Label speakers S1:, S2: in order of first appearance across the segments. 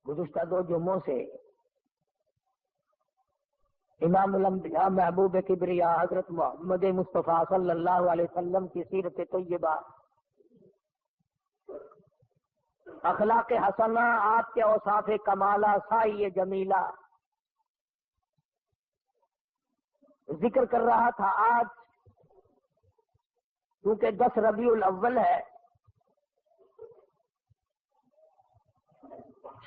S1: گزشتہ 2 جمعوں سے امام الانبیاء محبوب کبریا حضرت محمد مصطفیٰ صلی اللہ علیہ وسلم کی سیرت طیبہ، اخلاق حسنہ، آپ کے اوصاف کمالہ، سائی جمیلہ ذکر کر رہا تھا۔ آج کیونکہ 10 ربیع الاول ہے،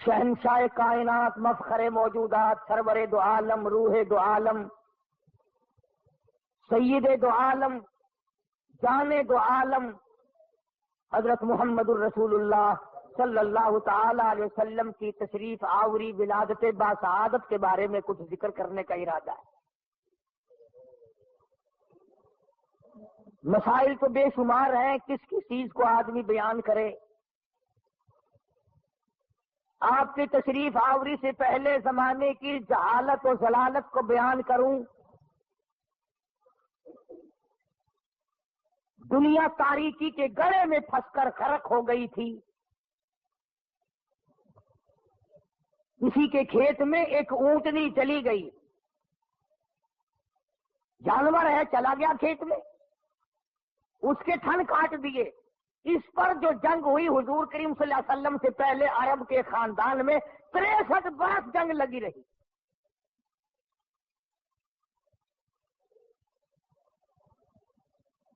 S1: شہنشاہ کائنات، مفخر موجودات، سرور دو عالم، روح دو عالم، سید دو عالم، جان دو عالم، حضرت محمد الرسول اللہ صلی اللہ تعالی علیہ وسلم کی تشریف آوری ولادت باسعادت کے بارے میں کچھ ذکر کرنے کا ارادہ ہے۔ مسائل تو بے شمار ہیں، کس کس چیز کو آدمی بیان کرے۔ آپ کی تشریف آوری سے پہلے زمانے کی جہالت و ضلالت کو بیان کروں۔ دنیا تاریکی کے گڑھے میں پھنس کر غرق ہو گئی تھی۔ کسی کے کھیت میں ایک اونٹنی چلی گئی، جانور ہے چلا گیا کھیت میں، اس کے تھن کاٹ دیے۔ اس پر جو جنگ ہوئی حضور کریم صلی اللہ علیہ وسلم سے پہلے عرب کے خاندان میں 63 برس جنگ لگی رہی۔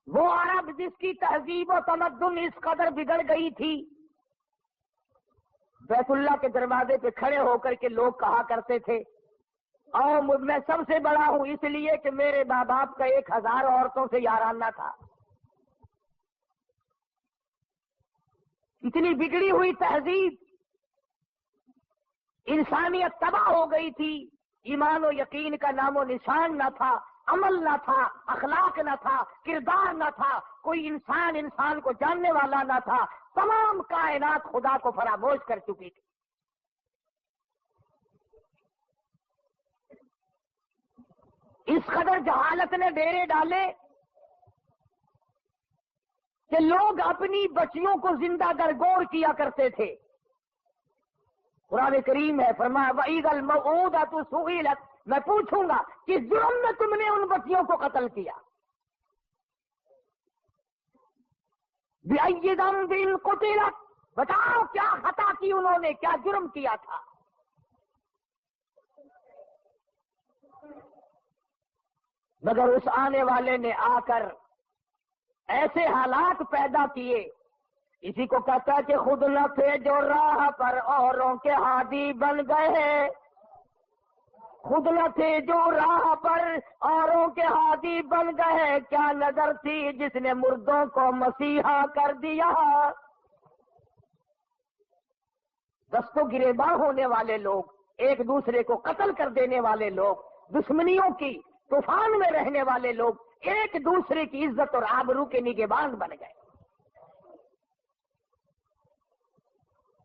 S1: وہ عرب جس کی تہذیب و تمدن اس قدر بگڑ گئی تھی، بیت اللہ کے دروازے پہ کھڑے ہو کر کے لوگ کہا کرتے تھے اور میں سب سے بڑا ہوں اس لیے کہ میرے ماں باپ کا 1000 عورتوں سے یارانہ تھا۔ اتنی بگڑی ہوئی تہذیب، انسانیت تباہ ہو گئی تھی، ایمان و یقین کا نام و نشان نہ تھا، عمل نہ تھا، اخلاق نہ تھا، کردار نہ تھا، کوئی انسان کو جاننے والا نہ تھا، تمام کائنات خدا کو فراموش کر چکی تھی۔ اس قدر جہالت نے ڈیرے ڈالے کہ لوگ اپنی بچیوں کو زندہ درگور کیا کرتے تھے۔ قرآن کریم ہے، فرمایا وَإِذَا الْمَوْءُودَةُ سُئِلَتْ، میں پوچھوں گا کس جرم میں تم نے ان بچیوں کو قتل کیا۔ بِأَيِّ ذَنبٍ قُتِلَتْ، بتاؤ کیا خطا کی انہوں نے، کیا جرم کیا تھا۔ مگر اس آنے والے نے آ کر ایسے حالات پیدا کیے، اسی کو کہتا ہے کہ خود نہ تھے جو راہ پر اوروں کے ہادی بن گئے، خود نہ تھے جو راہ پر اوروں کے ہادی بن گئے، کیا نظر تھی جس نے مردوں کو مسیحا کر دیا۔ دست و گریباں ہونے والے لوگ، ایک دوسرے کو قتل کر دینے والے لوگ، دشمنیوں کی طوفان میں رہنے والے لوگ ایک دوسرے کی عزت اور آبرو کے نگہبان بن گئے۔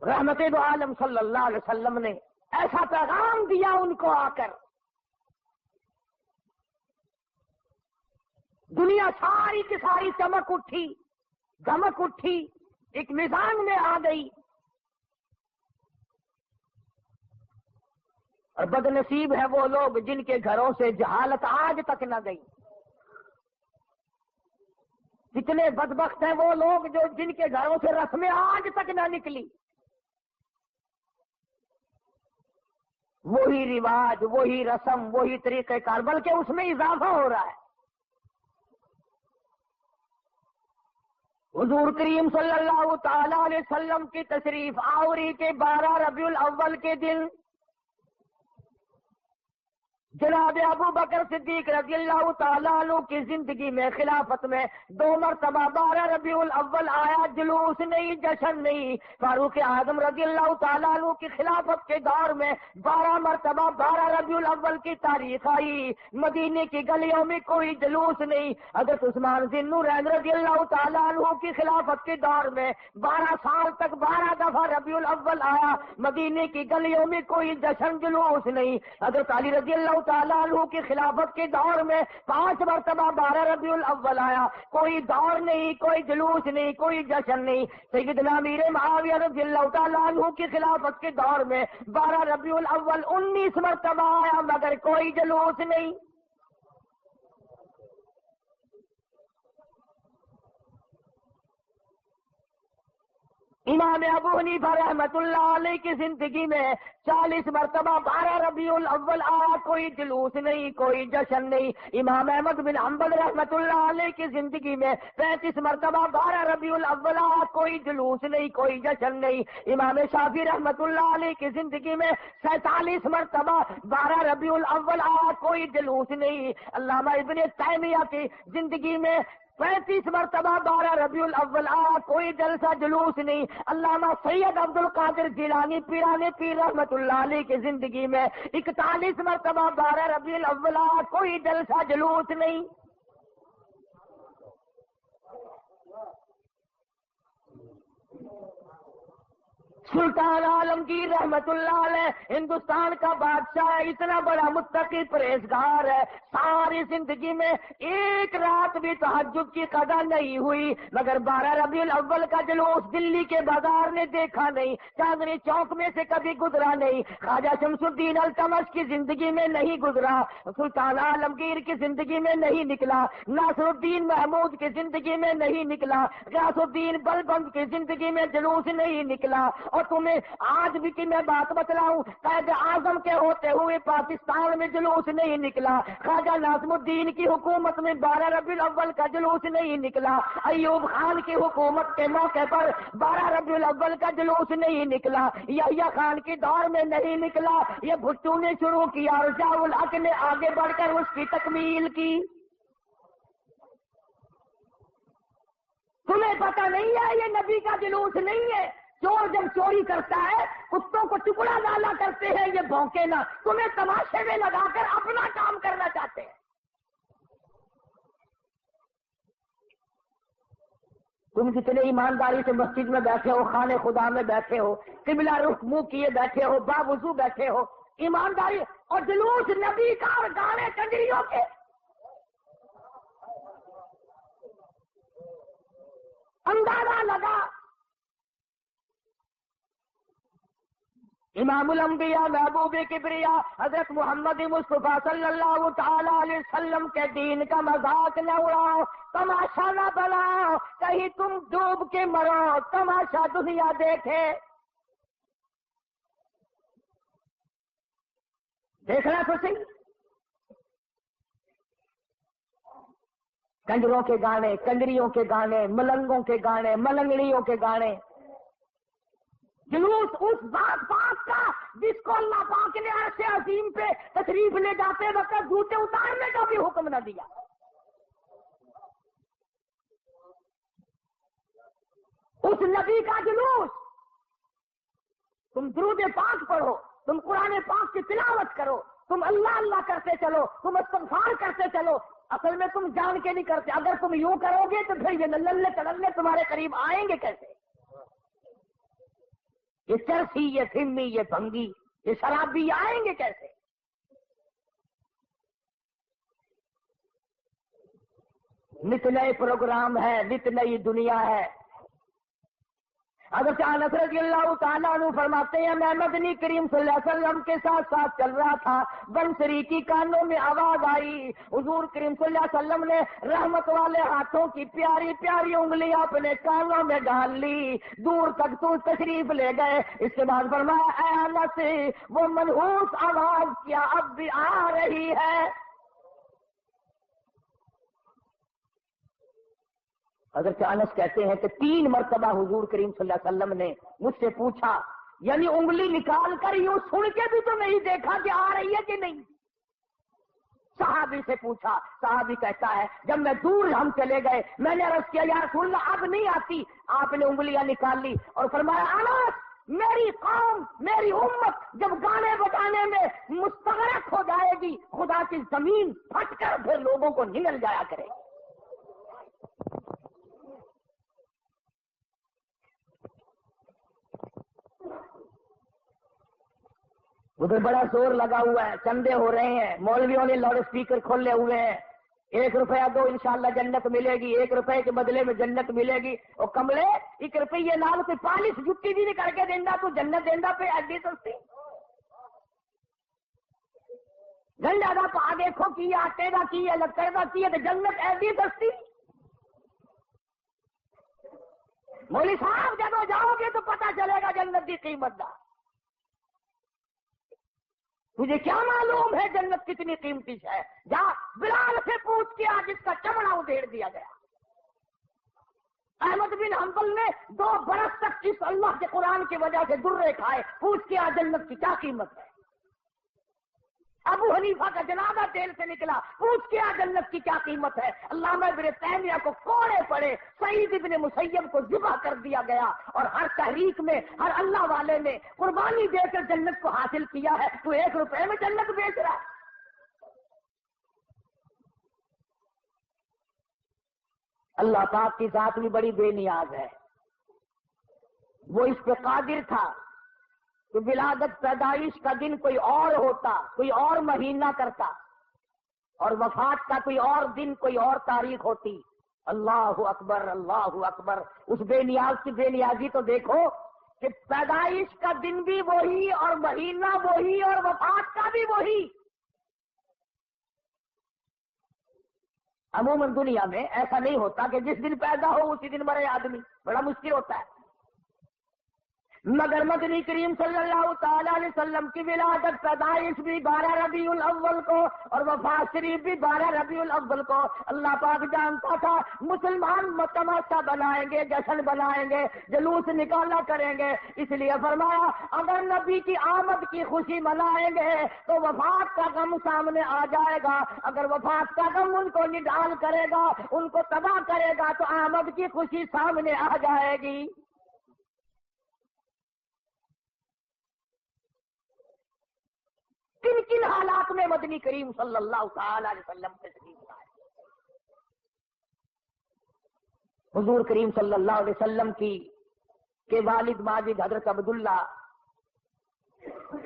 S1: رحمت دو عالم صلی اللہ علیہ وسلم نے ایسا پیغام دیا ان کو آ کر، دنیا ساری کی ساری چمک اٹھی، دمک اٹھی، ایک میدان میں آ گئی۔ اور بد نصیب ہے وہ لوگ جن کے گھروں سے جہالت آج تک نہ گئی۔ کتنے بدبخت ہیں وہ لوگ جو جن کے گھروں سے رسمیں آج تک نہ نکلی۔ وہی رواج، وہی رسم، وہی طریقہ کار، بلکہ اس میں اضافہ ہو رہا ہے۔ حضور کریم صلی اللہ تعالی علیہ وسلم کی تشریف آوری کے 12 ربیع الاول کے دن جناب ابو بکر صدیق رضی اللہ تعالیٰ عنہ کی زندگی میں، خلافت میں 2 مرتبہ 12 ربیع الاول آیا، جلوس نہیں، جشن نہیں۔ فاروق اعظم رضی اللہ تعالیٰ عنہ کی خلافت کے دور میں 12 مرتبہ 12 ربیع الاول کی تاریخ آئی، مدینے کی گلیوں میں کوئی جلوس نہیں۔ حضرت عثمان ذی النورین رضی اللہ تعالیٰ عنہ کی خلافت کے دور میں 12 سال تک 12 دفعہ ربیع الاول آیا، مدینے کی گلیوں میں کوئی جشن جلوس نہیں۔ حضرت علی رضی اللہ تعالیٰ عنہ کی خلافت کے دور میں 5 مرتبہ 12 ربیع الاول آیا، کوئی دور نہیں، کوئی جلوس نہیں، کوئی جشن نہیں۔ سیدنا امیر معاویہ رضی اللہ تعالیٰ عنہ کی خلافت کے دور میں 12 ربیع الاول 19 مرتبہ آیا، مگر کوئی جلوس نہیں۔ امام ابو حنیفہ رحمت اللہ علیہ کی زندگی میں 40 مرتبہ 12 ربیع الاول آیا، کوئی جلوس نہیں، کوئی جشن نہیں۔ امام احمد بن حنبل رحمت اللہ علیہ کی زندگی میں 35 مرتبہ 12 ربیع الاول آیا، کوئی جلوس نہیں، کوئی جشن نہیں۔ امام شافعی رحمت اللہ علیہ کی زندگی میں 47 مرتبہ 12 ربیع الاول آیا، کوئی جلوس نہیں۔ علامہ ابن تیمیہ کی زندگی میں 35 مرتبہ 12 ربیع الاول آیا، کوئی جلسہ جلوس نہیں۔ علامہ سید عبد القادر جیلانی پیران پیر رحمت اللہ علیہ کی زندگی میں 41 مرتبہ 12 ربیع الاول آیا، کوئی جلسہ جلوس نہیں۔ سلطان عالمگیر رحمت اللہ علیہ ہندوستان کا بادشاہ ہے، اتنا بڑا متقی پرہیزگار ہے، ساری زندگی میں ایک رات بھی تہجد کی قضا نہیں ہوئی، مگر 12 ربیع الاول کا جلوس دلی کے بازار نے دیکھا نہیں، چاندنی چوک میں سے کبھی گزرا نہیں، خواجہ شمس الدین التمش کی زندگی میں نہیں گزرا، سلطان عالمگیر کی زندگی میں نہیں نکلا، ناصر الدین محمود کی زندگی میں نہیں نکلا، غیاث الدین بلبند کی زندگی میں جلوس نہیں نکلا۔ اور تمہیں آج بھی کہ میں بات بتلاؤں، قائد اعظم کے ہوتے ہوئے پاکستان میں جلوس نہیں نکلا، خواجہ ناظم الدین کی حکومت میں 12 ربیع الاول کا جلوس نہیں نکلا، ایوب خان کی حکومت کے موقع پر 12 ربیع الاول کا جلوس نہیں نکلا، یحییٰ خان کے دور میں نہیں نکلا، یہ بھٹو نے شروع کیا اور ضیاء الحق نے آگے بڑھ کر اس کی تکمیل کی۔ تمہیں پتہ نہیں ہے یہ نبی کا جلوس نہیں ہے؟ چور جب چوری کرتا ہے کتوں کو ٹکڑا ڈالا کرتے ہیں، یہ بھونکے نہ، تمہیں تماشے میں لگا کر اپنا کام کرنا چاہتے ہیں۔ تم جتنے ایمانداری سے مسجد میں بیٹھے ہو، خانے خدا میں بیٹھے ہو، قبلہ رخ منہ کیے بیٹھے ہو، باوضو بیٹھے ہو، ایمانداری اور جلوس نبی کا اور گانے کنجریوں کے، اندازہ لگا۔ امام الانبیاء محبوب کبریا حضرت محمد مصطفیٰ صلی اللہ تعالی علیہ وسلم کے دین کا مذاق نہ اڑاؤ، تماشا نہ بناؤ، کہیں تم ڈوب کے مرو، تماشا دنیا دیکھے۔ دیکھنا تو صحیح، کنجروں کے گانے، کنجریوں کے گانے، ملنگوں کے گانے، ملنگڑیوں کے گانے، جلوس اس ذات پاک کا جس کو اللہ پاک نے عرش عظیم پہ تشریف لے جاتے وقت جوتے اتارنے کا بھی حکم نہ دیا۔ اس نبی کا جلوس، تم درود پاک پڑھو، تم قرآن پاک کی تلاوت کرو، تم اللہ اللہ کرتے چلو، تم استغفار کرتے چلو، اصل میں تم جان کے نہیں کرتے۔ اگر تم یوں کرو گے تو پھر یہ نلے تللے تمہارے قریب آئیں گے کیسے؟ یہ چرسی، یہ فمی، یہ بھنگی، یہ شرابی آئیں گے کیسے؟ نت نئے پروگرام ہے، نت نئی دنیا ہے۔ حضرت انس رضی اللہ تعالیٰ عنہ فرماتے ہیں میں مدنی کریم صلی اللہ علیہ وسلم کے ساتھ ساتھ چل رہا تھا، بنسری کی کانوں میں آواز آئی، حضور کریم صلی اللہ علیہ وسلم نے رحمت والے ہاتھوں کی پیاری پیاری انگلیاں اپنے کانوں میں ڈال لی، دور تک تو تشریف لے گئے۔ اس کے بعد فرمایا اے انس، وہ منحوس آواز کیا اب بھی آ رہی ہے؟ حضرت انس کہتے ہیں کہ 3 مرتبہ حضور کریم صلی اللہ علیہ وسلم نے مجھ سے پوچھا، یعنی انگلی نکال کر یوں سن کے بھی تو نہیں دیکھا کہ آ رہی ہے کہ نہیں۔ صحابی سے پوچھا، صحابی کہتا ہے جب میں دور ہم چلے گئے میں نے عرض کیا یا رسول اللہ اب نہیں آتی، آپ نے انگلیاں نکال لی اور فرمایا انس، میری قوم، میری امت جب گانے بجانے میں مستغرق ہو جائے گی، خدا کی زمین پھٹ کر پھر لوگوں کو نگل جایا کرے گی۔ ادھر بڑا زور لگا ہوا ہے، چندے ہو رہے ہیں، مولویوں نے لاؤڈ اسپیکر کھولے ہوئے ہیں، 1 روپیہ دو انشاءاللہ جنت ملے گی، 1 روپے کے بدلے میں جنت ملے گی۔ اور کملے 1 روپیے نال کوئی پالش جتی بھی نہیں کر کے دینا، تو جنت دینا پہ ایڈی سستی گنڈا دا پا دیکھو کی آٹے دا کی ہے، لکڑ دا کی ہے، تو جنت ایڈی سستی۔ مولوی صاحب جب جاؤ گے تو پتہ چلے گا جنت کی قیمت دا۔ تجھے کیا معلوم ہے جنت کتنی قیمتی ہے؟ جا بلال سے پوچھ کے جس کا چمڑا ادھیڑ دیا گیا۔ احمد بن حنبل نے 2 برس تک اس اللہ کے قرآن کی وجہ سے درے کھائے، پوچھ کے جنت کی کیا قیمت ہے۔ ابو حنیفہ کا جنازہ جیل سے نکلا، پوچھ کے جنت کی کیا قیمت ہے۔ علامہ ابن تیمیہ کو کوڑے پڑے، سعید ابن مسیب کو ذبح کر دیا گیا، اور ہر تحریک میں ہر اللہ والے نے قربانی دے کر جنت کو حاصل کیا ہے، تو 1 روپے میں جنت بیچ رہا ہے۔ اللہ پاک کی ذات بھی بڑی بے نیاز ہے، وہ اس پہ قادر تھا کہ ولادت پیدائش کا دن کوئی اور ہوتا، کوئی اور مہینہ کرتا، اور وفات کا کوئی اور دن، کوئی اور تاریخ ہوتی۔ اللہ اکبر، اللہ اکبر۔ اس بے نیاز کی بے نیازی تو دیکھو کہ پیدائش کا دن بھی وہی، اور مہینہ وہی، اور وفات کا بھی وہی۔ عموماً دنیا میں ایسا نہیں ہوتا کہ جس دن پیدا ہو اسی دن مرے آدمی، بڑا مشکل ہوتا ہے۔ مگر مدنی کریم صلی اللہ تعالی علیہ وسلم کی ولادت پیدائش بھی 12 ربیع الاول کو، اور وفات شریف بھی 12 ربیع الاول کو۔ اللہ پاک جانتا تھا مسلمان تماشا بنائیں گے، جشن بنائیں گے، جلوس نکالا کریں گے، اس لیے فرمایا اگر نبی کی آمد کی خوشی منائیں گے تو وفات کا غم سامنے آ جائے گا، اگر وفات کا غم ان کو نڈال کرے گا، ان کو تباہ کرے گا، تو آمد کی خوشی سامنے آ جائے گی۔ کن کن حالات میں مدنی کریم صلی اللہ تعالی علیہ وسلم تشریف لائے؟ حضور کریم صلی اللہ علیہ وسلم کے والد ماجد حضرت عبداللہ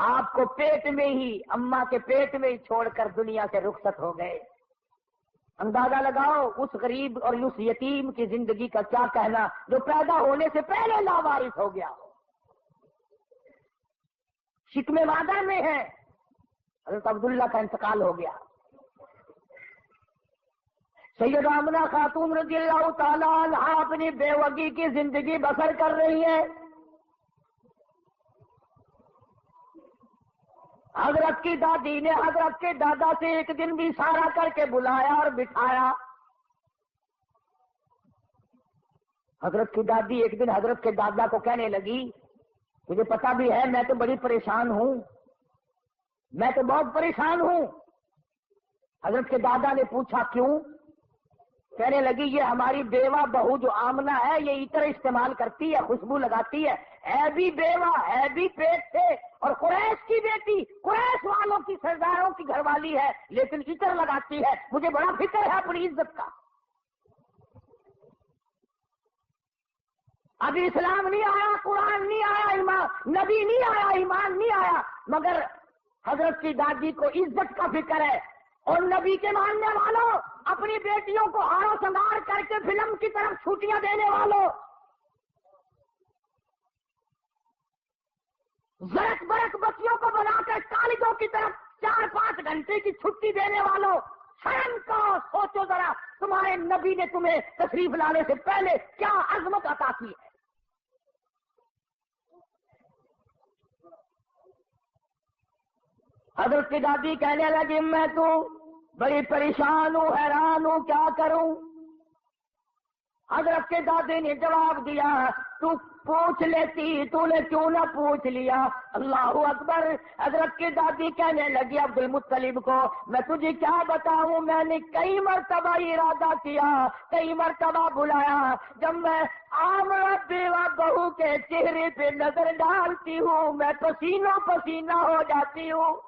S1: آپ کو پیٹ میں ہی، اماں کے پیٹ میں ہی چھوڑ کر دنیا سے رخصت ہو گئے۔ اندازہ لگاؤ اس غریب اور اس یتیم کی زندگی کا کیا کہنا جو پیدا ہونے سے پہلے لاوارث ہو گیا۔ شکم وعدہ میں ہے، حضرت عبداللہ کا انتقال ہو گیا۔ سیدہ آمنہ خاتون رضی اللہ تعالیٰ عنہ اپنی بیوگی کی زندگی بسر کر رہی ہے۔ حضرت کی دادی نے حضرت کے دادا سے ایک دن بھی اشارہ کر کے بلایا اور بٹھایا۔ حضرت کی دادی ایک دن حضرت کے دادا کو کہنے لگی مجھے پتا بھی ہے میں تو بڑی پریشان ہوں، میں تو بہت پریشان ہوں۔ حضرت کے دادا نے پوچھا کیوں؟ کہنے لگی یہ ہماری بیوہ بہو جو آمنہ ہے یہ عطر استعمال کرتی ہے، خوشبو لگاتی ہے بھی بیوہ، ہے بھی پیٹ سے، اور قریش کی بیٹی، قریش والوں کی سرداروں کی گھر والی ہے، لیکن عطر لگاتی ہے، مجھے بڑا فکر ہے اپنی عزت کا۔ ابھی اسلام نہیں آیا، قرآن نہیں آیا، ایمان نبی نہیں آیا، ایمان نہیں آیا، مگر حضرت کی دادی کو عزت کا فکر ہے۔ اور نبی کے ماننے والوں، اپنی بیٹیوں کو ہارو سنگار کر کے فلم کی طرف چھٹیاں دینے والوں، زرک برک بچیوں کو بنا کر کالجوں کی طرف 4-5 گھنٹے کی چھٹی دینے والوں، شرم کا سوچو ذرا، تمہارے نبی نے تمہیں تشریف لانے سے پہلے کیا عظمت عطا کی ہے۔ حضرت کی دادی کہنے لگی میں تو بڑی پریشان ہوں، حیران ہوں، کیا کروں؟ حضرت کے دادی نے جواب دیا تو پوچھ لیتی، تو نے کیوں نہ پوچھ لیا؟ اللہ اکبر۔ حضرت کی دادی کہنے لگی عبد المطلب کو میں تجھے کیا بتاؤں، میں نے کئی مرتبہ ارادہ کیا، کئی مرتبہ بلایا، جب میں آمنہ بیوہ بہو کے چہرے پہ نظر ڈالتی ہوں میں پسینوں پسینہ ہو جاتی ہوں۔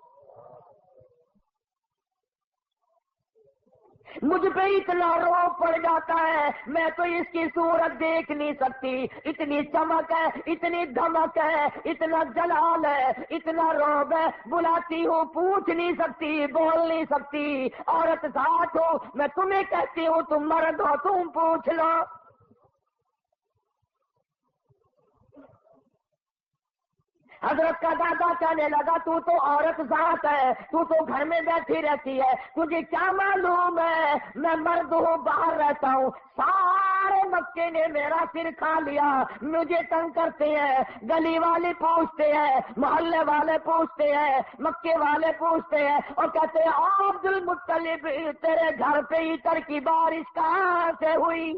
S1: مجھ پہ اتنا روب پڑ جاتا ہے، میں تو اس کی صورت دیکھ نہیں سکتی، اتنی چمک ہے، اتنی دھمک ہے، اتنا جلال ہے، اتنا روب ہے، بلاتی ہوں پوچھ نہیں سکتی، بول نہیں سکتی، عورت ذات ہو، میں تمہیں کہتی ہوں تم مرد ہو، تم پوچھ لو۔ حضرت کا دادا کہنے لگا تو عورت ذات ہے، تو گھر میں بیٹھی رہتی ہے، تجھے کیا معلوم ہے میں مرد ہوں، باہر رہتا ہوں، سارے مکے نے میرا سر کھا لیا، مجھے تنگ کرتے ہیں، گلی والے پوچھتے ہیں، محلے والے پوچھتے ہیں، مکے والے پوچھتے ہیں اور کہتے ہیں عبد المطلب تیرے گھر پہ عطر کی بارش کہاں سے ہوئی؟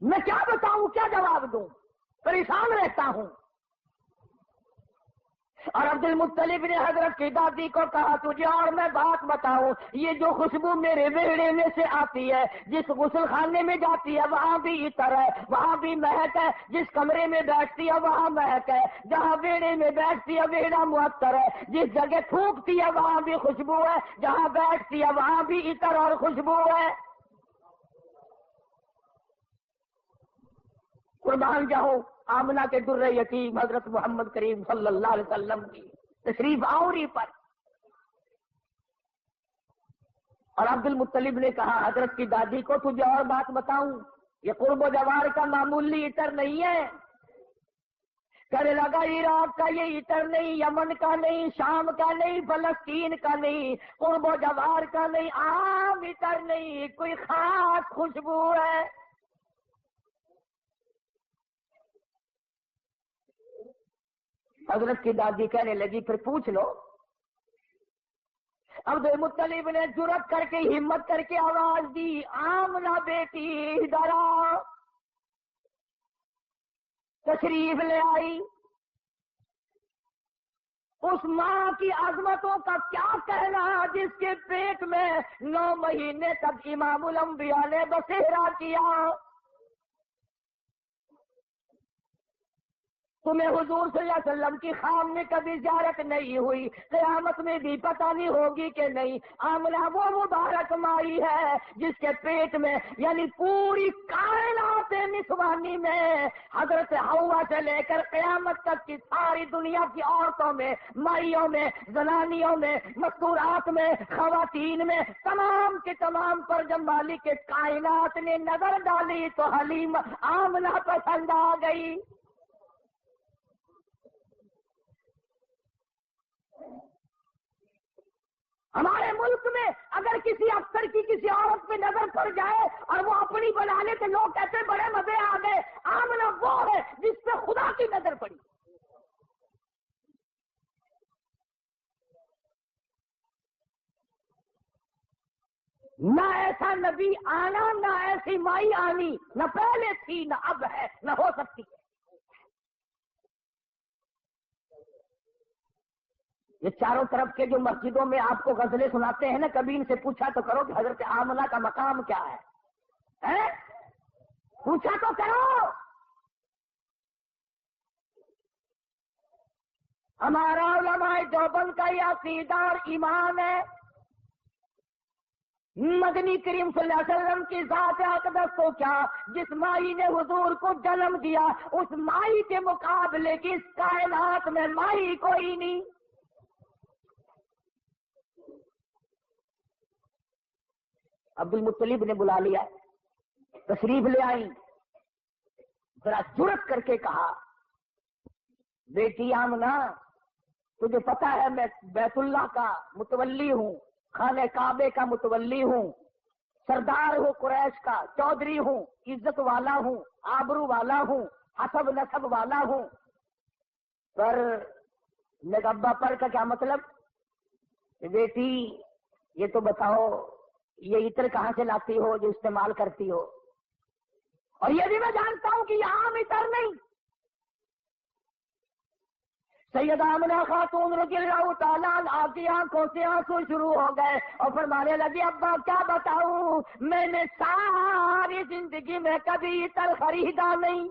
S1: میں کیا بتاؤں، کیا جواب دوں، پریشان رہتا ہوں۔ اور عبد المطلب نے حضرت کی دادی کو کہا تجھے اور میں بات بتاؤں، یہ جو خوشبو میرے ویڑے میں سے آتی ہے، جس غسل خانے میں جاتی ہے وہاں بھی عطر ہے، وہاں بھی مہک ہے، جس کمرے میں بیٹھتی ہے وہاں مہک ہے، جہاں ویڑے میں بیٹھتی ہے ویڑا معطر ہے، جس جگہ تھوکتی ہے وہاں بھی خوشبو ہے، جہاں بیٹھتی ہے وہاں بھی عطر اور خوشبو ہے۔ قربان جاؤ آمنہ کے در یتیم حضرت محمد کریم صلی اللہ علیہ وسلم کی تشریف آوری پر۔ اور عبد المطلب نے کہا حضرت کی دادی کو تجھے اور بات بتاؤں، یہ قرب و جوار کا معمولی عطر نہیں ہے۔ کہنے لگا عراق کا یہ عطر نہیں، یمن کا نہیں، شام کا نہیں، فلسطین کا نہیں، قرب و جوار کا نہیں، عام عطر نہیں، کوئی خاص خوشبو ہے۔ حضرت کی دادی کہنے لگی پھر پوچھ لو۔ عبد المطلب نے جرأت کر کے ہمت کر کے آواز دی آمنہ بیٹی ادھر آ۔ تشریف لے آئی۔ اس ماں کی عظمتوں کا کیا کہنا جس کے پیٹ میں 9 مہینے تک امام الانبیاء نے بسیرا کیا۔ تمہیں حضور صلی اللہ علیہ وسلم کی خام میں کبھی زیارت نہیں ہوئی، قیامت میں بھی پتہ نہیں ہوگی کہ نہیں۔ آمنہ وہ مبارک مائی ہے جس کے پیٹ میں یعنی پوری کائنات نسوانی میں حضرت حوا سے لے کر قیامت تک کی ساری دنیا کی عورتوں میں، مائیوں میں، زنانیوں میں، مستورات میں، خواتین میں، تمام کے تمام پر جب مالک کے کائنات نے نظر ڈالی تو حلیم آمنہ پسند آ گئی۔ ہمارے ملک میں اگر کسی افسر کی کسی عورت پہ نظر پڑ جائے اور وہ اپنی بنا لے تو لوگ کہتے ہیں بڑے مزے آ گئے۔ آمنہ وہ ہے جس پہ خدا کی نظر پڑی۔ نہ ایسا نبی آنا، نہ ایسی مائی آنی، نہ پہلے تھی نہ اب ہے نہ ہو سکتی ہے۔ یہ چاروں طرف کے جو مسجدوں میں آپ کو غزلیں سناتے ہیں نا، کبھی ان سے پوچھا تو کرو کہ حضرت آمنہ کا مقام کیا ہے؟ پوچھا تو کرو۔ ہمارا علماء دیوبند کا یہ عقیدہ اور ایمان ہے، مدنی کریم صلی اللہ علیہ وسلم کی ذات اقدس کو کیا، جس مائی نے حضور کو جنم دیا اس مائی کے مقابلے کی اس کائنات میں مائی کوئی نہیں۔ عبد المطلب نے بلا لیا، تشریف لے آئی، ذرا جرأت کر کے کہا بیٹی آمنہ تجھے پتا ہے میں بیت اللہ کا متولی ہوں، خانہ کعبے کا متولی ہوں، سردار ہوں قریش کا، چودھری ہوں، عزت والا ہوں، آبرو والا ہوں، حسب نسب والا ہوں، پر نگبہ پر کا کیا مطلب؟ بیٹی یہ تو بتاؤ یہ عطر کہاں سے لاتی ہو جو استعمال کرتی ہو؟ اور یہ بھی میں جانتا ہوں کہ یہ عام عطر نہیں۔ سیدہ آمنہ خاتون رضی اللہ تعالیٰ عنہا کی آنکھوں سے آنسو شروع ہو گئے اور فرمانے لگی ابا کیا بتاؤں، میں نے ساری زندگی میں کبھی عطر خریدا نہیں۔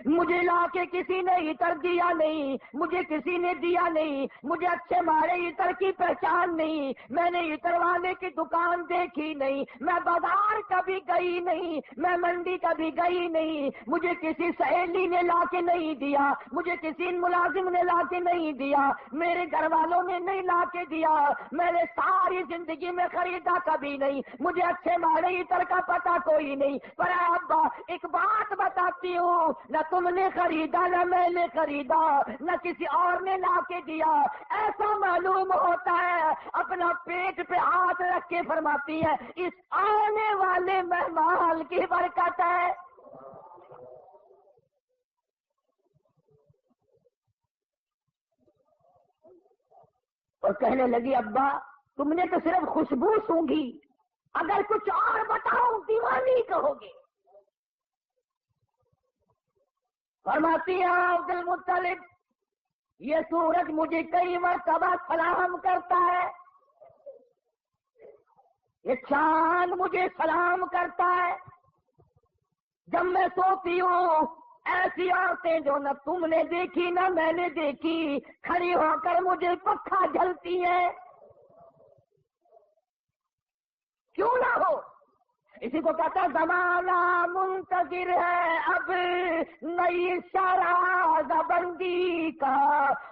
S1: مجھے لا کے کسی نے عطر دیا نہیں، مجھے کسی نے دیا نہیں، مجھے اچھے مارے عطر کی پہچان نہیں، میں نے عطر والے کی دکان دیکھی نہیں، میں بازار کبھی گئی نہیں، میں منڈی کبھی گئی نہیں، مجھے کسی سہیلی نے لا کے نہیں دیا، مجھے کسی ملازم نے لا کے نہیں دیا، میرے گھر والوں نے نہیں لا کے دیا، میں نے ساری زندگی میں خریدا کبھی نہیں، مجھے اچھے مارے عطر کا پتہ کوئی نہیں۔ پر ابا ایک بات بتاتی ہوں، نہ تم نے خریدا نہ میں نے خریدا نہ کسی اور نے لا کے دیا، ایسا معلوم ہوتا ہے اپنا پیٹ پہ ہاتھ رکھ کے فرماتی ہے اس آنے والے مہمان کی برکت ہے۔ اور کہنے لگی ابا تم نے تو صرف خوشبو سونگھی، اگر کچھ اور بتاؤ دیوانی کہو گے۔ فرماتی ہے عبد المطلب یہ سورج مجھے کئی مرتبہ سلام کرتا ہے، یہ چاند مجھے سلام کرتا ہے، جب میں سوتی ہوں ایسی عورتیں جو نہ تم نے دیکھی نہ میں نے دیکھی کھڑی ہو کر مجھے پکھا جھلتی ہے، کیوں نہ ہو؟ اسی کو کہتا زمانہ منتظر ہے اب نئی شراز بندی کا،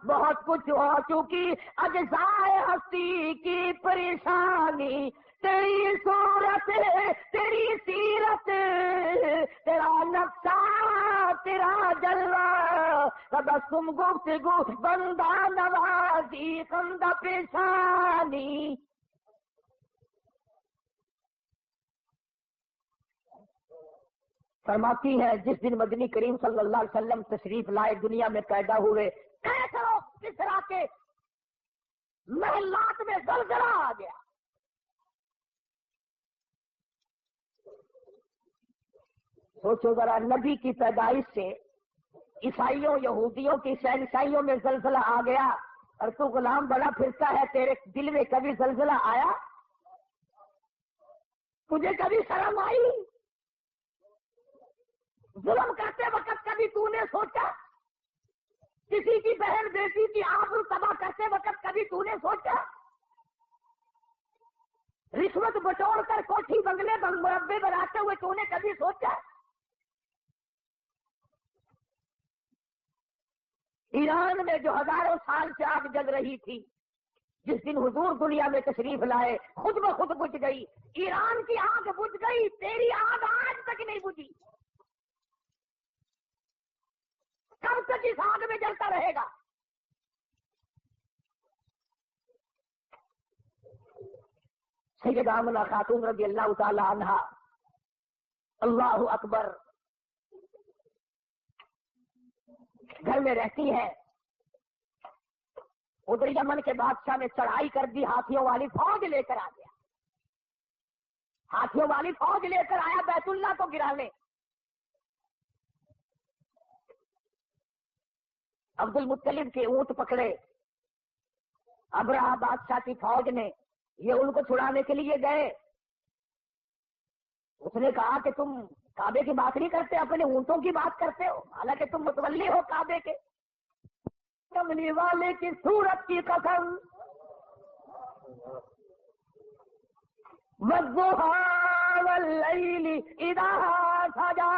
S1: بہت کچھ ہو چکی اجزائے ہستی کی پریشانی، تیری صورت تیری سیرت تیرا نقشہ تیرا جلوہ، تبسم گفتگو بندہ نوازی خندہ پیشانی۔ فرماتی ہے جس دن مدنی کریم صلی اللہ علیہ وسلم تشریف لائے دنیا میں پیدا ہوئے، کیسروں کسرا کے محلات میں زلزلہ آ گیا۔ سوچو ذرا نبی کی پیدائش سے عیسائیوں یہودیوں کی شہنشاہیوں میں زلزلہ آ گیا اور تو غلام بڑا پھرتا ہے، تیرے دل میں کبھی زلزلہ آیا؟ تجھے کبھی شرم آئی؟ ظلم کرتے وقت کبھی تو نے سوچا؟ کسی کی بہن بیٹی کی آبرو تباہ کرتے وقت کبھی تو نے سوچا؟ رشوت بٹور کر کوٹھی بنگلے مربے بناتے ہوئے تو نے کبھی سوچا؟ ایران میں جو ہزاروں سال سے آگ جل رہی تھی، جس دن حضور دنیا میں تشریف لائے خود بخود بجھ گئی۔ ایران کی آگ بجھ گئی، تیری آگ آج تک نہیں بجھی، کب تک اس آگ میں جلتا رہے گا؟ سیدہ آمنہ خاتون رضی اللہ تعالی عنہا، اللہ اکبر، گھر میں رہتی ہے، ادھر یمن کے بادشاہ نے چڑھائی کر دی، ہاتھیوں والی فوج لے کر آ گیا، ہاتھیوں والی فوج لے کر آیا بیت اللہ کو گرانے۔ عبد المطلب کے اونٹ پکڑے، ابرہہ بادشاہ کی فوج نے، یہ ان کو چھڑانے کے لیے گئے۔ اس نے کہا کہ تم کعبے کی بات نہیں کرتے، اپنے اونٹوں کی بات کرتے ہو، حالانکہ تم متولی ہو کعبے کے۔ کملی والے کی صورت کی قسم، والضحیٰ واللیل اذا سجا،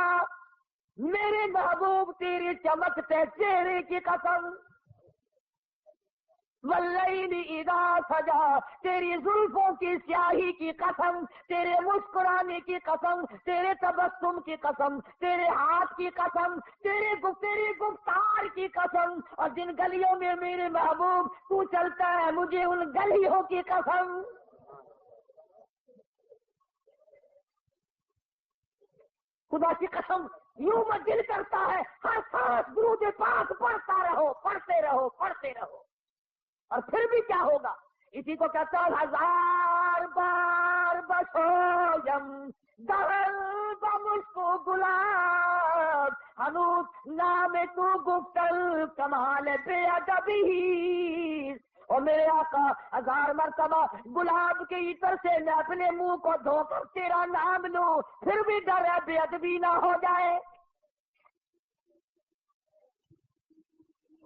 S1: میرے محبوب تیری چمکتے چہرے کی قسم، واللیل اذا سجا، تیری زلفوں کی سیاہی کی قسم، تیرے مسکرانے کی قسم، تیرے تبسم کی قسم، تیرے ہاتھ کی قسم، تیری گفتار کی قسم، اور جن گلیوں میں میرے محبوب تو چلتا ہے مجھے ان گلیوں کی قسم۔ خدا کی قسم یوں میں دل کرتا ہے ہر سانس درود پاک پڑھتا رہو، پڑھتے رہو، پڑھتے رہو، اور پھر بھی کیا ہوگا؟ اسی کو کہتا ہے ہزار بار بسویم دہل بمشکو گلاب، ہنوز نام تو گفتل کمال بے ادبی، اور میرے آقا ہزار مرتبہ گلاب کے عطر سے میں اپنے منہ کو دھو کر تیرا نام لوں، پھر بھی ڈر ہے بے ادبی نہ ہو جائے۔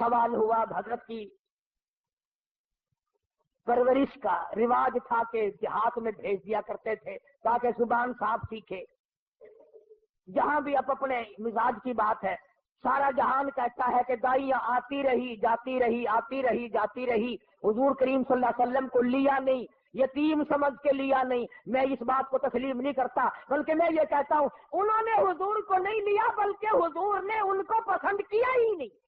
S1: سوال ہوا حضرت کی پرورش کا رواج تھا کہ دیہات میں بھیج دیا کرتے تھے تاکہ زبان صاف سیکھے. جہاں بھی اب اپنے مزاج کی بات ہے، سارا جہان کہتا ہے کہ دائیاں آتی رہی جاتی رہی آتی رہی جاتی رہی، حضور کریم صلی اللہ علیہ وسلم کو لیا نہیں، یتیم سمجھ کے لیا نہیں. میں اس بات کو تسلیم نہیں کرتا، بلکہ میں یہ کہتا ہوں انہوں نے حضور کو نہیں لیا بلکہ حضور نے ان کو پسند کیا ہی نہیں.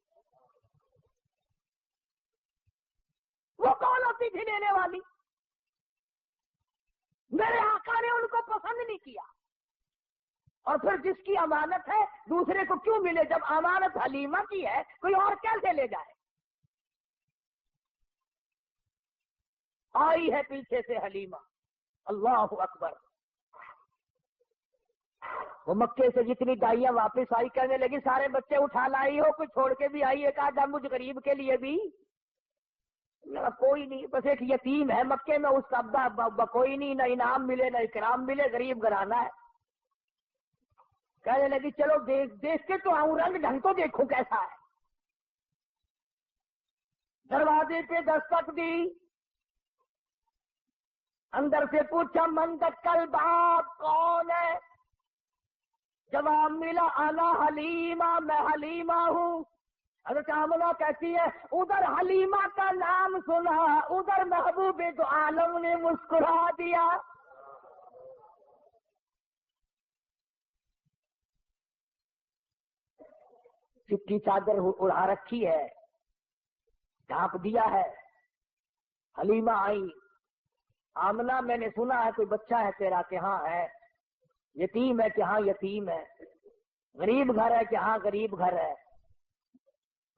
S1: وہ کون ہوتی تھی لینے والی؟ میرے آقا نے ان کو پسند نہیں کیا. اور پھر جس کی امانت ہے دوسرے کو کیوں ملے؟ جب امانت حلیمہ کی ہے کوئی اور کیسے لے جائے؟ آئی ہے پیچھے سے حلیمہ، اللہ اکبر. وہ مکے سے جتنی دائیاں واپس آئی کہنے لگی سارے بچے اٹھا لائی ہو، کوئی چھوڑ کے بھی آئی ہے؟ کہا مجھ غریب کے لیے بھی کوئی نہیں، بس ایک یتیم ہے مکے میں، اس کا ابا کوئی نہیں، نہ انعام ملے نہ اکرام ملے، غریب گھرانہ ہے. کہنے لگی چلو دیکھ کے تو آؤں، رنگ ڈھنگ تو دیکھو کیسا ہے. دروازے پہ دستک دی، اندر سے پوچھا من دکل باب، کون ہے؟ جواب ملا انا حلیمہ، میں حلیمہ ہوں. حضرت آمنہ کہتی ہے ادھر حلیمہ کا نام سنا، ادھر محبوب دو عالم نے مسکرا دیا. چٹی چادر اڑا رکھی ہے، ڈھانپ دیا ہے. حلیمہ آئی، آمنہ میں نے سنا ہے کوئی بچہ ہے تیرا؟ کہ ہاں ہے. یتیم ہے؟ کہ ہاں یتیم ہے. غریب گھر ہے؟ کہ ہاں غریب گھر ہے.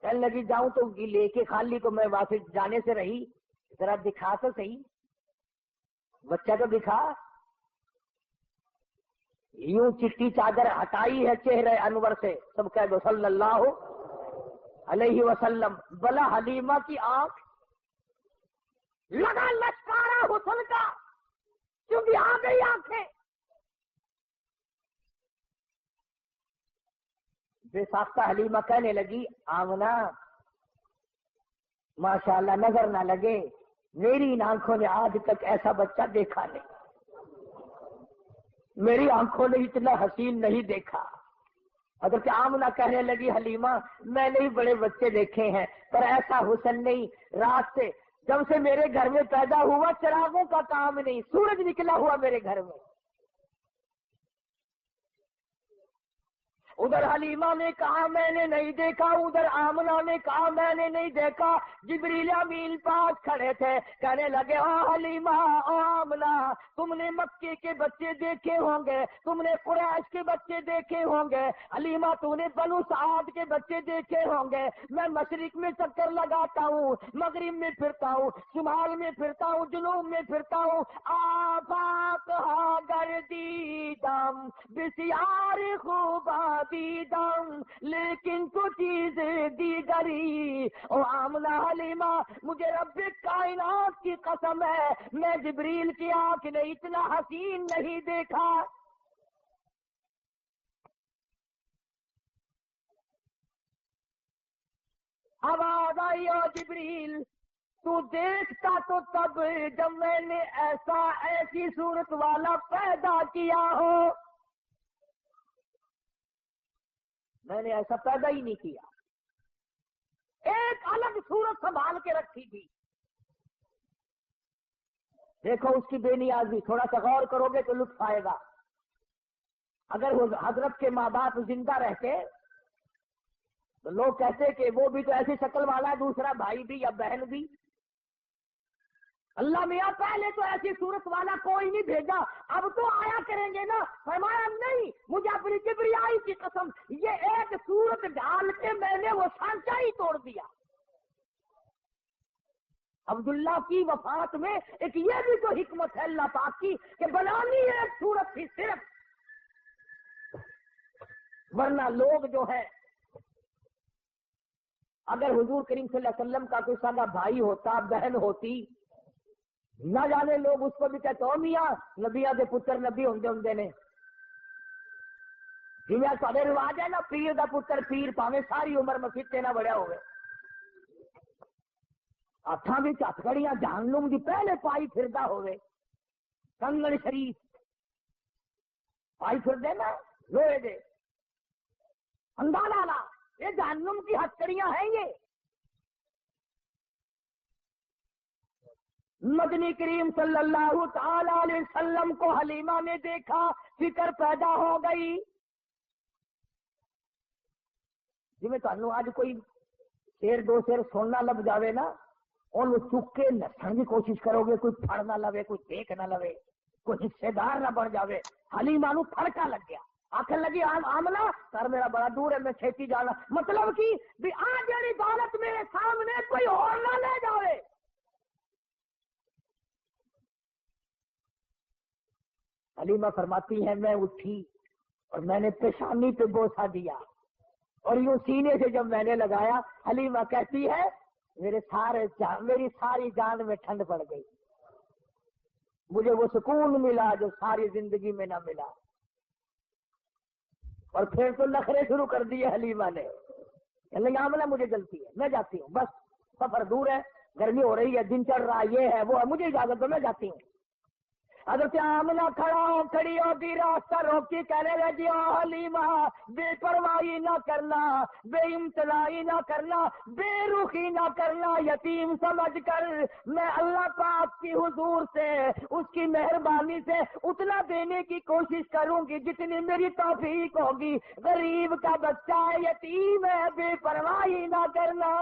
S1: کہنے لگی جاؤں تو لے کے خالی کو میں واپس جانے سے رہی، ذرا دکھا تو صحیح، بچہ تو دکھا. یوں چٹی چادر ہٹائی ہے چہرے انور سے، سب کہہ دو صلی اللہ علیہ وسلم. بلا حلیمہ کی آنکھ لگا لشکارا حسن کا، کیونکہ آ گئی آنکھیں. بے ساختہ حلیمہ کہنے لگی آمنہ ماشاءاللہ نظر نہ لگے، میری ان آنکھوں نے آج تک ایسا بچہ دیکھا نہیں، میری آنکھوں نے اتنا حسین نہیں دیکھا. حضرت آمنہ کہنے لگی حلیمہ میں نے بڑے بچے دیکھے ہیں پر ایسا حسن نہیں. رات سے جب سے میرے گھر میں پیدا ہوا چراغوں کا کام نہیں، سورج نکلا ہوا میرے گھر میں. ادھر حلیمہ نے کہا میں نے نہیں دیکھا، ادھر آمنہ نے کہا میں نے نہیں دیکھا. جبریل امین پاس کھڑے تھے، کہنے لگے او حلیمہ او آمنہ، تم نے مکے کے بچے دیکھے ہوں گے، تم نے قریش کے بچے دیکھے ہوں گے، حلیمہ تو نے بنو سعد کے بچے دیکھے ہوں گے. میں مشرق میں چکر لگاتا ہوں، مغرب میں پھرتا ہوں، شمال میں پھرتا ہوں، جنوب میں پھرتا ہوں. آفاق ہا گردیدم بسیار خوبا دیدم لیکن تو چیز دیگری. او آمنہ حلیمہ مجھے رب کائنات کی قسم ہے میں جبریل کی آنکھ نے اتنا حسین نہیں دیکھا. آواز آئی او جبریل تو دیکھتا تو تب جب میں نے ایسی صورت والا پیدا کیا ہو. میں نے ایسا پیدا ہی نہیں کیا، ایک الگ صورت سنبھال کے رکھی تھی. دیکھو اس کی بے نیازی، تھوڑا سا غور کرو گے تو لطف آئے گا. اگر حضرت کے ماں باپ زندہ رہتے تو لوگ کہتے کہ وہ بھی تو ایسی شکل والا ہے، دوسرا بھائی بھی یا بہن بھی. اللہ میاں پہلے تو ایسی صورت والا کوئی نہیں بھیجا، اب تو آیا کریں گے نا. فرمایا نہیں، مجھے اپنی کبریائی کی قسم یہ ایک صورت ڈال کے میں نے وہ سانچہ ہی توڑ دیا. عبداللہ کی وفات میں ایک یہ بھی تو حکمت ہے اللہ پاک کی کہ بنانی ہے ایک صورت تھی صرف، ورنہ لوگ جو ہے اگر حضور کریم صلی اللہ علیہ وسلم کا کوئی سگا بھائی ہوتا بہن ہوتی، نہ جانے لوگ اس کو بھی کہتے ہو میاں نبیاں دے پتر نبی ہوندے نے. جی سارے رواج ہے نا، پیر دا پتر پیر پاویں ساری عمر مسیطے نہ بڑھیا ہوئے. ہاتھاں وچ ہتھکڑیاں جہنم دی پہلے پائی پھردا ہوئے، کنگن شریف پائی پھردے نا لوہے دے، اندازہ لا یہ جہنم کی ہتھکڑیاں ہیں یہ۔ مدنی کریم صلی اللہ تعالی علیہ وسلم کو حلیمہ نے دیکھا، فکر پیدا ہو گئی۔ جی میں تمہیں آج کوئی شیر دو شیر سننا لب جاوے نا، ان چک کے نسن کی کوشش کرو گے، کوئی پھڑ نہ لوے، کوئی دیکھ نہ لوے، کوئی حصے دار نہ بن جاوے۔ حلیمہ نو پھڑکا لگ گیا، آخر لگی آملہ سر میرا بڑا دور ہے، میں چھیتی جانا، مطلب کی بھی آج میری دولت میرے سامنے کوئی اور نہ لے جاوے۔ حلیمہ فرماتی ہے میں اٹھی اور میں نے پیشانی پہ بوسہ دیا اور یوں سینے سے جب میں نے لگایا، حلیمہ کہتی ہے میری ساری جان میں ٹھنڈ پڑ گئی، مجھے وہ سکون ملا جو ساری زندگی میں نہ ملا۔ اور پھر تو نخرے شروع کر دیے حلیمہ نے، آملہ مجھے جلتی ہے، میں جاتی ہوں، بس سفر دور ہے، گرمی ہو رہی ہے، دن چڑھ رہا ہے، یہ ہے وہ ہے، مجھے اجازت دو، میں جاتی ہوں۔ حضرت آمنہ کھڑی ہوگی، راستہ روکی، کہنے لگی او حلیمہ بے پرواہی نہ کرنا، بے امتناعی نہ کرنا، بے رخی نہ کرنا، یتیم سمجھ کر میں اللہ پاک کی حضور سے اس کی مہربانی سے اتنا دینے کی کوشش کروں گی جتنی میری توفیق ہوگی، غریب کا بچہ ہے، یتیم ہے، بے پرواہی نہ کرنا۔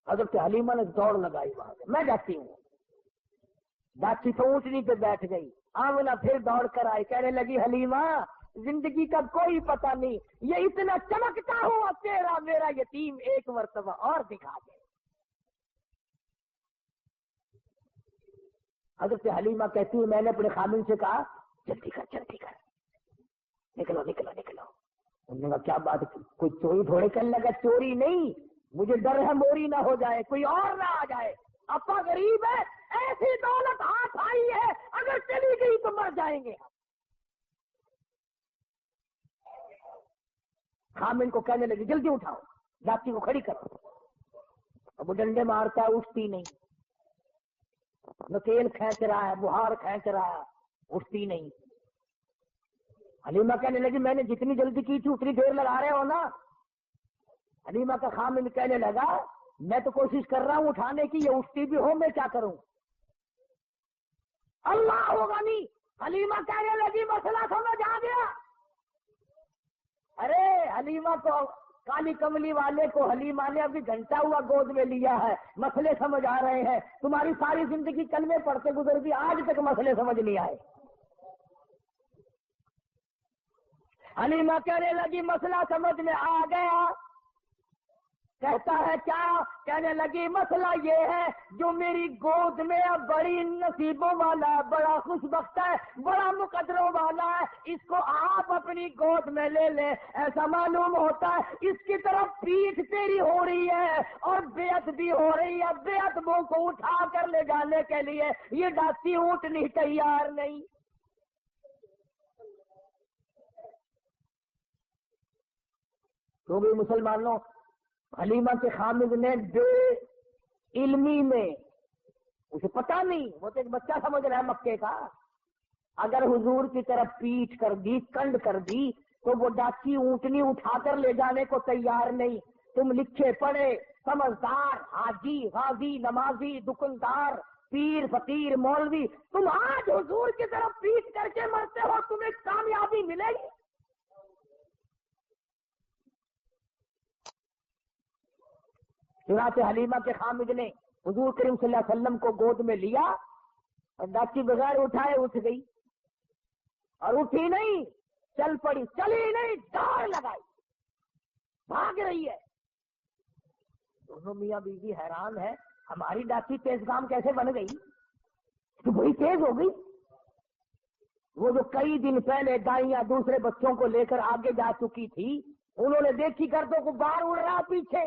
S1: حضرت حلیمہ نے دوڑ لگائی وہاں سے، میں جاتی ہوں، ڈاچی تو اونٹنی پہ بیٹھ گئی۔ آمنہ پھر دوڑ کر آئی، کہنے لگی حلیمہ زندگی کا کوئی پتہ نہیں، یہ اتنا چمکتا ہوا تیرا میرا یتیم ایک مرتبہ اور دکھا دے۔ حضرت حلیمہ کہتی ہے میں نے اپنے خامن سے کہا جلدی کر، نکلو۔ انہوں نے کہا کیا بات، کوئی چوری تھوڑے کرنے لگا، چوری نہیں، مجھے ڈر ہے موری نہ ہو جائے، کوئی اور نہ آ جائے، اپا غریب ہے، ایسی دولت ہاتھ آئی ہے، اگر چلی گئی تو مر جائیں گے۔ خامن کو کہنے لگی جلدی اٹھاؤ، جاتی کو کھڑی کرو۔ اب وہ ڈنڈے مارتا ہے، اٹھتی نہیں، نکیل کھینچ رہا ہے، بہار کھینچ رہا ہے، اٹھتی نہیں۔ حلیمہ کہنے لگی میں نے جتنی جلدی کی تھی اتنی دیر لگا رہے ہو نا۔ حلیمہ کا خامن کہنے لگا میں تو کوشش کر رہا ہوں اٹھانے کی، یہ اٹھتی بھی ہو، میں کیا کروں؟ اللہ ہوگا نہیں۔ حلیمہ کہنے لگی مسئلہ سمجھ آ گیا۔ ارے حلیمہ کو، کالی کملی والے کو حلیمہ نے ابھی گھنٹہ ہوا گود میں لیا ہے، مسئلے سمجھ آ رہے ہیں، تمہاری ساری زندگی کلمے پڑھتے گزر گئی، آج تک مسئلے سمجھ نہیں آئے۔ حلیمہ کہنے لگی مسئلہ سمجھ میں آ گیا۔ کہتا ہے کیا؟ کہنے لگی مسئلہ یہ ہے جو میری گود میں اب بڑی نصیبوں والا ہے، بڑا خوش بخت ہے، بڑا مقدروں والا ہے، اس کو آپ اپنی گود میں لے لیں۔ ایسا معلوم ہوتا ہے اس کی طرف پیٹھ تیری ہو رہی ہے اور بیعت بھی ہو رہی ہے، بیعت وہ کو اٹھا کر لے جانے کے لیے یہ ڈاچی اونٹنی تیار نہیں۔ تو بھی مسلمانوں، حلیمہ کے خامد نے بے علمی میں، اسے پتا نہیں، وہ تو ایک بچہ سمجھ رہا ہے مکے کا، اگر حضور کی طرف پیٹھ کر دی، کنڈ کر دی تو وہ ڈاچی اونٹنی اٹھا کر لے جانے کو تیار نہیں۔ تم لکھے پڑھے سمجھدار حاجی غازی نمازی دکاندار پیر فقیر مولوی، تم آج حضور کی طرف پیٹھ کر کے مرتے ہو، تمہیں کامیابی ملے گی؟ چنانچہ حلیمہ کے خامد نے حضور کریم صلی اللہ علیہ وسلم کو گود میں لیا اور ڈاچی بغیر اٹھائے اٹھ گئی، اور اٹھی نہیں، چل پڑی، چلی نہیں، دوڑ لگائی، بھاگ رہی ہے۔ دونوں میاں بیوی حیران ہے، ہماری ڈاچی تیز کام کیسے بن گئی، تو بڑی تیز ہو گئی۔ وہ جو کئی دن پہلے دائیاں دوسرے بچوں کو لے کر آگے جا چکی تھی، انہوں نے دیکھی گردوں کو باہر اڑ رہا پیچھے،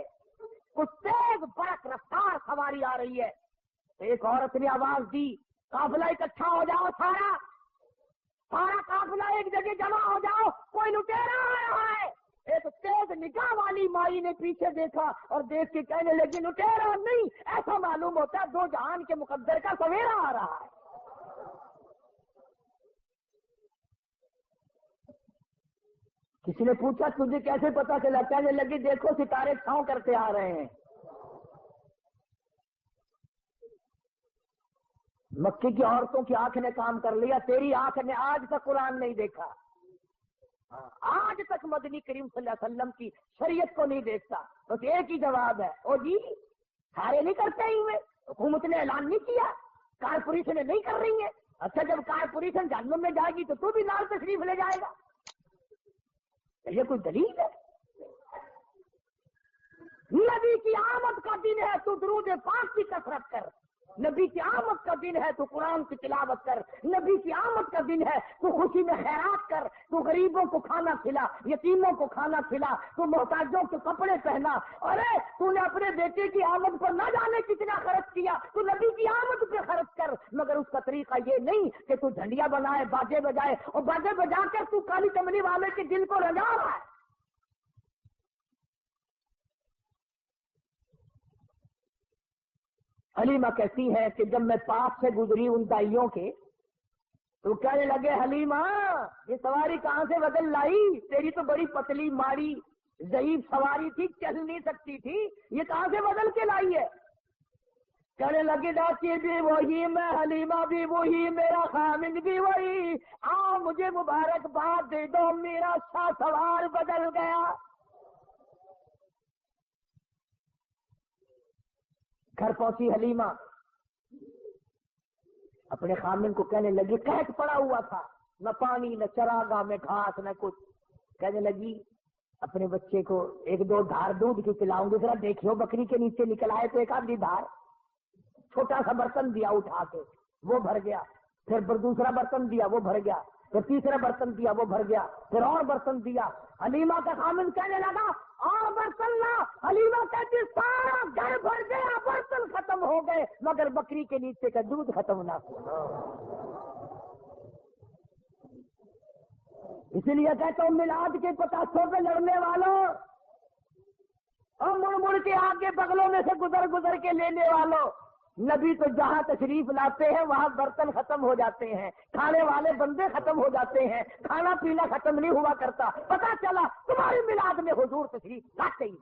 S1: کچھ تیز برق رفتار سواری آ رہی ہے، ایک عورت نے آواز دی قافلہ اکٹھا ہو جاؤ، سارا قافلہ ایک جگہ جمع ہو جاؤ، کوئی لٹیرا آ رہا ہے۔ ایک تیز نگاہ والی مائی نے پیچھے دیکھا اور دیکھ کے کہنے لگی لٹیرا نہیں، ایسا معلوم ہوتا ہے دو جہان کے مقدر کا سویرا آ رہا ہے۔ کسی نے پوچھا تجھے کیسے پتا چلا؟ کہنے لگی دیکھو ستارے چھاؤں کرتے آ رہے ہیں۔ مکے کی عورتوں کی آنکھ نے کام کر لیا، تیری آنکھ نے آج تک قرآن نہیں دیکھا، آج تک مدنی کریم صلی اللہ علیہ وسلم کی شریعت کو نہیں دیکھتا۔ بس ایک ہی جواب ہے، او جی سارے نہیں کرتے ہی ہوئے، حکومت نے اعلان نہیں کیا، کارپوریشن نہیں کر رہی ہے۔ اچھا جب کارپوریشن جہنم میں جائے گی تو تو بھی نال تشریف لے جائے گا؟ یہ کوئی دلیل ہے؟ نبی کی آمد کا دن ہے تو درود پاک کی کثرت کر، نبی کی آمد کا دن ہے تو قرآن کی تلاوت کر، نبی کی آمد کا دن ہے تو خوشی میں خیرات کر، تو غریبوں کو کھانا کھلا، یتیموں کو کھانا کھلا، تو محتاجوں کے کپڑے پہنا۔ ارے تو نے اپنے بیٹے کی آمد پر نہ جانے کتنا خرچ کیا، تو نبی کی آمد پہ خرچ کر، مگر اس کا طریقہ یہ نہیں کہ تو جھنڈیاں بنائے، باجے بجائے، اور باجے بجا کر تو کالی چمڑی والے کے دل کو رجا رہا ہے۔ حلیمہ کہتی ہے کہ جب میں پاس سے گزری ان دائیوں کے تو کہنے لگے حلیمہ یہ سواری کہاں سے بدل لائی؟ تیری تو بڑی پتلی ماری ضعیف سواری تھی، چل نہیں سکتی تھی، یہ کہاں سے بدل کے لائی ہے؟ کہنے لگے ڈاچی بھی وہی، میں حلیمہ بھی وہی، میرا خامند بھی وہی، آؤ مجھے مبارکباد دے دو، میرا سوار بدل گیا۔ گھر پہنچی حلیمہ، اپنے خامن کو کہنے لگی قحط پڑا ہوا تھا، نہ پانی نہ چراگاہ میں گھاس نہ کچھ، کہنے لگی اپنے بچے کو ایک دو دھار دودھ کی پلاؤں گی، ذرا دیکھو بکری کے نیچے نکل آئے تو ایک آدھی دھار۔ چھوٹا سا برتن دیا اٹھا کے، وہ بھر گیا، پھر دوسرا برتن دیا وہ بھر گیا، پھر تیسرا برتن دیا وہ بھر گیا، پھر اور برتن دیا۔ حلیمہ کا خامن کہنے لگا اور برتن لا، حلیمہ کہتی سارا گھر بھر گیا، برتن ختم ہو گئے مگر بکری کے نیچے کا دودھ ختم نہ ہوا۔ اسی لیے کہتا ہوں میلاد کے پتاسوں پہ لڑنے والوں اور مڑ مڑ کے آگے بغلوں میں سے گزر گزر کے لینے والوں، نبی تو جہاں تشریف لاتے ہیں وہاں برتن ختم ہو جاتے ہیں، کھانے والے بندے ختم ہو جاتے ہیں، کھانا پینا ختم نہیں ہوا کرتا۔ پتا چلا تمہاری میلاد میں حضور تشریف لاتے ہی۔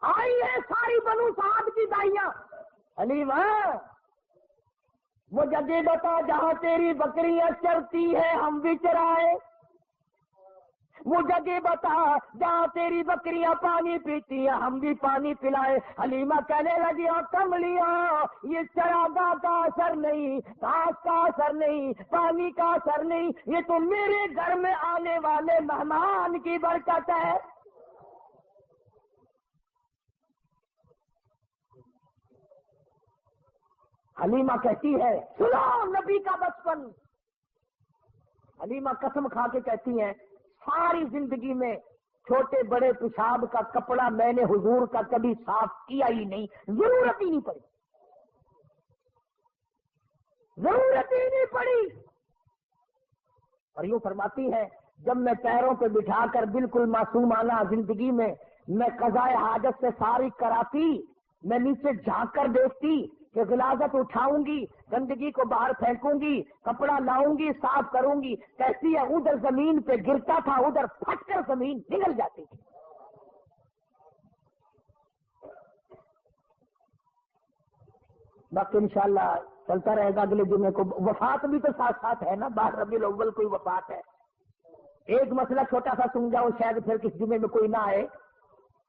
S1: آئی ہے ساری بنو سعد کی دائیاں، حلیمہ وہ جگہ بتا جہاں تیری بکریاں چرتی ہے ہم بھی چرائے، وہ جگہ بتا جہاں تیری بکریاں پانی پیتی ہیں ہم بھی پانی پلائے۔ حلیمہ کہنے لگی کملیاں یہ چراگاہ کا اثر نہیں، گھاس کا اثر نہیں، پانی کا اثر نہیں، یہ تو میرے گھر میں آنے والے مہمان کی برکت ہے۔ حلیمہ کہتی ہے سنو نبی کا بچپن، حلیمہ قسم کھا کے کہتی ہیں ساری زندگی میں چھوٹے بڑے پیشاب کا کپڑا میں نے حضور کا کبھی صاف کیا ہی نہیں، ضرورت ہی نہیں پڑی، ضرورت ہی نہیں پڑی۔ اور یوں فرماتی ہے جب میں پیروں پہ بٹھا کر بالکل معصومانہ زندگی میں قضائے حاجت سے فارغ کراتی، میں نیچے جھانک کر دیکھتی کہ غلاظت اٹھاؤں گی، گندگی کو باہر پھینکوں گی، کپڑا لاؤں گی، صاف کروں گی، کہتی ہے ادھر زمین پہ گرتا تھا، ادھر پھٹ کر زمین نگل جاتی تھی۔ باقی انشاءاللہ چلتا رہے گا اگلے جمعے کو۔ وفات بھی تو ساتھ ساتھ ہے نا، 12 ربیع الاول کوئی وفات ہے۔ ایک مسئلہ چھوٹا سا سمجھاؤ، شاید پھر کس جمعے میں کوئی نہ آئے،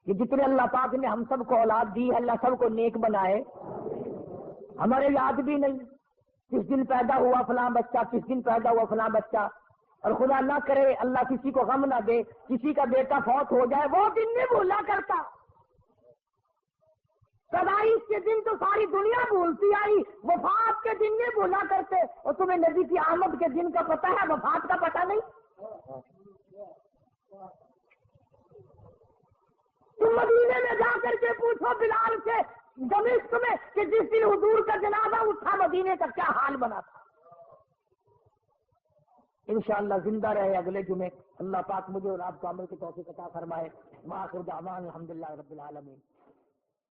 S1: کہ جتنے اللہ پاک نے ہم سب کو اولاد دی ہے اللہ سب کو نیک بنائے، ہمارے یاد بھی نہیں کس دن پیدا ہوا فلاں بچہ، کس دن پیدا ہوا فلاں بچہ، اور خدا نہ کرے اللہ کسی کو غم نہ دے کسی کا بیٹا فوت ہو جائے، وہ دن نہیں بھولا کرتا۔ پیدائش کے دن تو ساری دنیا بھولتی آئی، وفات کے دن نہیں بھولا کرتے۔ اور تمہیں نبی کی آمد کے دن کا پتہ ہے، وفات کا پتہ نہیں؟ تم مدینے میں جا کر کے پوچھو بلال سے دمشق میں کہ جس دن حضور کا جنازہ اٹھا مدینے کا کیا حال بنا تھا۔ انشاءاللہ زندہ رہے اگلے جمعے. اللہ پاک مجھے اور آپ کو عمل کی توفیق عطا فرمائے. وآخر دعوانا الحمدللہ رب العالمین.